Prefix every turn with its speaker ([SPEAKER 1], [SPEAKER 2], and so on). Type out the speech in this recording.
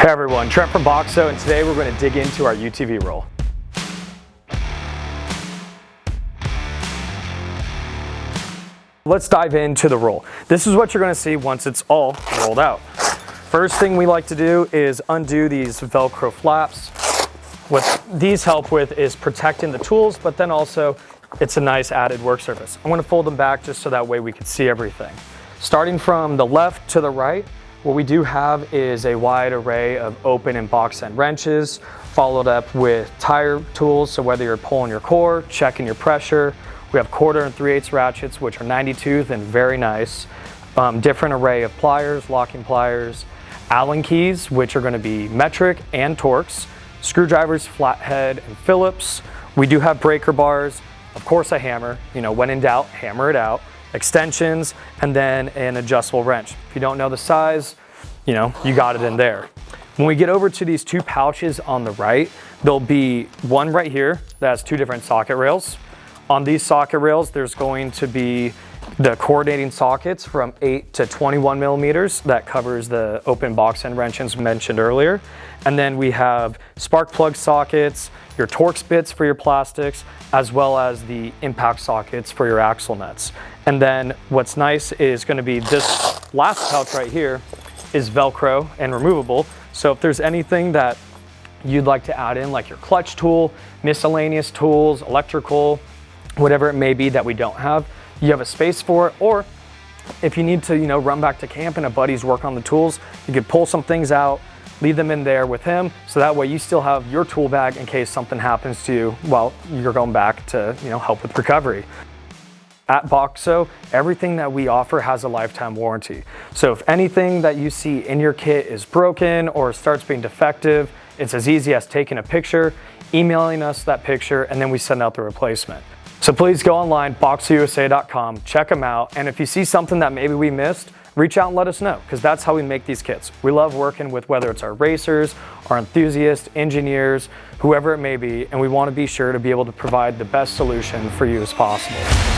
[SPEAKER 1] Hey everyone, Trent from Boxo, and today we're going to dig into our UTV roll. Let's dive into the roll. This is what you're going to see once it's all rolled out. First thing we like to do is undo these Velcro flaps. What these help with is protecting the tools, but then also it's a nice added work surface. I'm going to fold them back just so that way we can see everything. Starting from the left to the right, what we do have is a wide array of open and box end wrenches, followed up with tire tools. So whether you're pulling your core, checking your pressure, we have 1/4 and 3/8 ratchets, which are 90 tooth and very nice. Different array of pliers, locking pliers, Allen keys, which are going to be metric and Torx, screwdrivers, flathead, and Phillips. We do have breaker bars, of course a hammer, when in doubt, hammer it out, extensions, and then an adjustable wrench. If you don't know the size, you got it in there. When we get over to these two pouches on the right, there'll be one right here that has two different socket rails. On these socket rails, there's going to be the coordinating sockets from 8 to 21 millimeters that covers the open box end wrenches mentioned earlier. And then we have spark plug sockets, your Torx bits for your plastics, as well as the impact sockets for your axle nuts. And then what's nice is going to be this last pouch right here is Velcro and removable. So if there's anything that you'd like to add in, like your clutch tool, miscellaneous tools, electrical, whatever it may be that we don't have, you have a space for it. Or if you need to, run back to camp and a buddy's work on the tools, you could pull some things out, leave them in there with him, so that way you still have your tool bag in case something happens to you while you're going back to, help with recovery. At Boxo, everything that we offer has a lifetime warranty. So if anything that you see in your kit is broken or starts being defective, it's as easy as taking a picture, emailing us that picture, and then we send out the replacement. So please go online, BoxoUSA.com, check them out, and if you see something that maybe we missed, reach out and let us know, because that's how we make these kits. We love working with whether it's our racers, our enthusiasts, engineers, whoever it may be, and we want to be sure to be able to provide the best solution for you as possible.